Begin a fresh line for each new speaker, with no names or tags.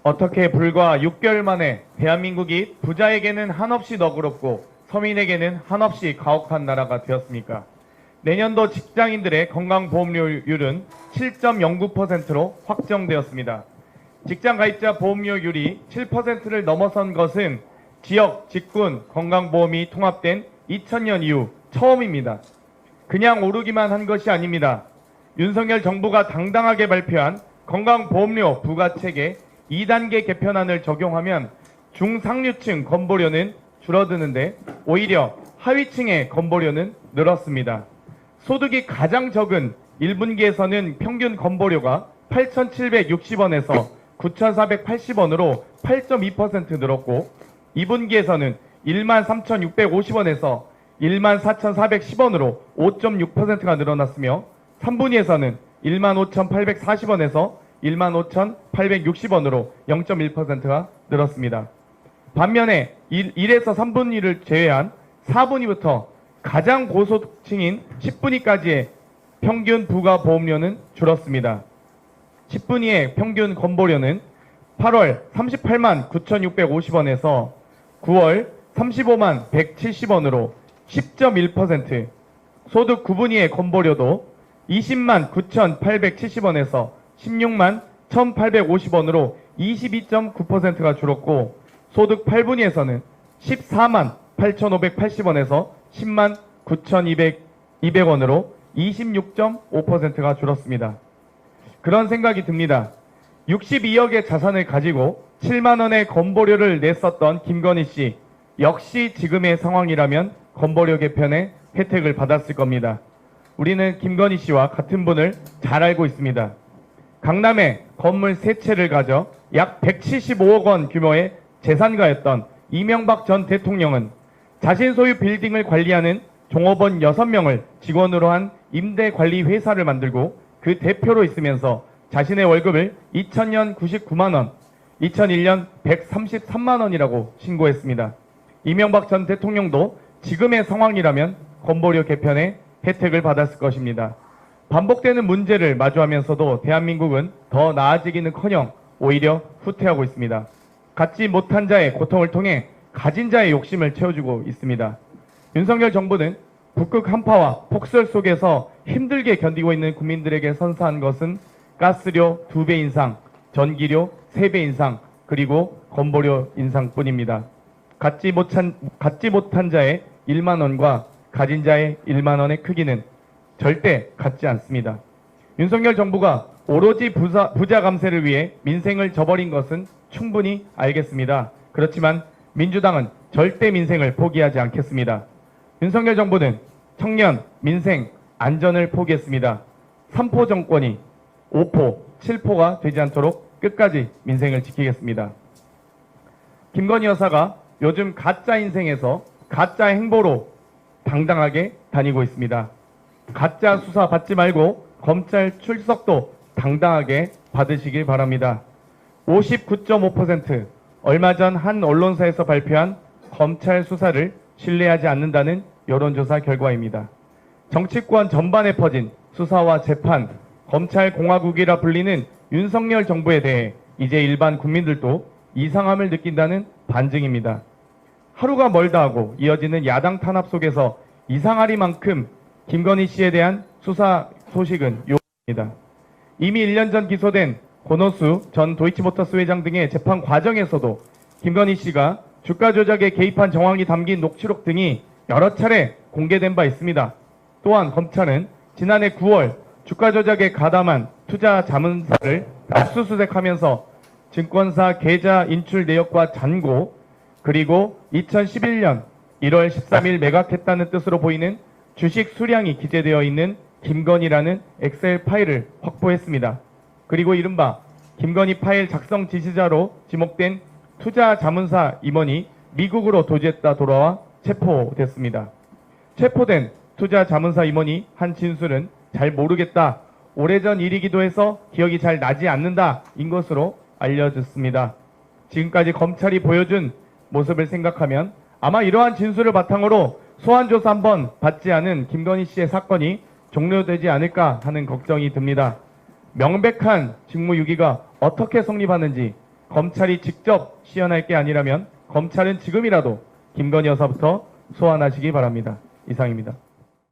어떻게 불과 6개월 만에 대한민국이 부자에게는 한없이 너그럽고 서민에게는 한없이 가혹한 나라가 되었습니까? 내년도 직장인들의 건강보험료율은 7.09%로 확정되었습니다. 직장가입자 보험료율이 7%를 넘어선 것은 지역, 직군, 건강보험이 통합된 2000년 이후 처음입니다. 그냥 오르기만 한 것이 아닙니다. 윤석열 정부가 당당하게 발표한 건강보험료 부과체계 2단계 개편안을 적용하면 중상류층 건보료는 줄어드는데 오히려 하위층의 건보료는 늘었습니다. 소득이 가장 적은 1분기에서는 평균 건보료가 8,760원에서 9,480원으로 8.2% 늘었고 2분기에서는 13,650원에서 14,410원으로 5.6%가 늘어났으며 3분기에서는 15,840원에서 15,860원으로 0.1%가 늘었습니다. 반면에 1에서 3분위를 제외한 4분위부터 가장 고소득층인 10분위까지의 평균 부가 보험료는 줄었습니다. 10분위의 평균 건보료는 8월 38만 9,650원에서 9월 35만 170원으로 10.1%, 소득 9분위의 건보료도 20만 9,870원에서 16만 1,850원으로 22.9%가 줄었고 소득 8분위에서는 14만 8,580원에서 10만 9,200원으로 26.5%가 줄었습니다. 그런 생각이 듭니다. 62억의 자산을 가지고 7만 원의 건보료를 냈었던 김건희 씨 역시 지금의 상황이라면 건보료 개편의 혜택을 받았을 겁니다. 우리는 김건희 씨와 같은 분을 잘 알고 있습니다. 강남에 건물 3채를 가져 약 175억 원 규모의 재산가였던 이명박 전 대통령은 자신 소유 빌딩을 관리하는 종업원 6명을 직원으로 한 임대관리 회사를 만들고 그 대표로 있으면서 자신의 월급을 2000년 99만 원, 2001년 133만 원이라고 신고했습니다. 이명박 전 대통령도 지금의 상황이라면 건보료 개편의 혜택을 받았을 것입니다. 반복되는 문제를 마주하면서도 대한민국은 더 나아지기는커녕 오히려 후퇴하고 있습니다. 갖지 못한 자의 고통을 통해 가진 자의 욕심을 채워주고 있습니다. 윤석열 정부는 북극 한파와 폭설 속에서 힘들게 견디고 있는 국민들에게 선사한 것은 가스료 2배 인상, 전기료 3배 인상, 그리고 건보료 인상뿐입니다. 갖지 못한 자의 1만 원과 가진 자의 1만 원의 크기는 절대 같지 않습니다. 윤석열 정부가 오로지 부자 감세를 위해 민생을 저버린 것은 충분히 알겠습니다. 그렇지만 민주당은 절대 민생을 포기하지 않겠습니다. 윤석열 정부는 청년, 민생, 안전을 포기했습니다. 3포 정권이 5포, 7포가 되지 않도록 끝까지 민생을 지키겠습니다. 김건희 여사가 요즘 가짜 인생에서 가짜 행보로 당당하게 다니고 있습니다. 가짜 수사 받지 말고 검찰 출석도 당당하게 받으시길 바랍니다. 59.5%, 얼마 전 한 언론사에서 발표한 검찰 수사를 신뢰하지 않는다는 여론조사 결과입니다. 정치권 전반에 퍼진 수사와 재판, 검찰 공화국이라 불리는 윤석열 정부에 대해 이제 일반 국민들도 이상함을 느낀다는 반증입니다. 하루가 멀다 하고 이어지는 야당 탄압 속에서 이상하리만큼 김건희 씨에 대한 수사 소식은 요입니다. 이미 1년 전 기소된 권오수 전 도이치모터스 회장 등의 재판 과정에서도 김건희 씨가 주가 조작에 개입한 정황이 담긴 녹취록 등이 여러 차례 공개된 바 있습니다. 또한 검찰은 지난해 9월 주가 조작에 가담한 투자 자문사를 압수수색하면서 증권사 계좌 인출 내역과 잔고, 그리고 2011년 1월 13일 매각했다는 뜻으로 보이는 주식 수량이 기재되어 있는 김건희라는 엑셀 파일을 확보했습니다. 그리고 이른바 김건희 파일 작성 지시자로 지목된 투자 자문사 임원이 미국으로 도주했다 돌아와 체포됐습니다. 체포된 투자 자문사 임원이 한 진술은 잘 모르겠다, 오래전 일이기도 해서 기억이 잘 나지 않는다 인 것으로 알려졌습니다. 지금까지 검찰이 보여준 모습을 생각하면 아마 이러한 진술을 바탕으로 소환조사 한번 받지 않은 김건희 씨의 사건이 종료되지 않을까 하는 걱정이 듭니다. 명백한 직무유기가 어떻게 성립하는지 검찰이 직접 시연할 게 아니라면 검찰은 지금이라도 김건희 여사부터 소환하시기 바랍니다. 이상입니다.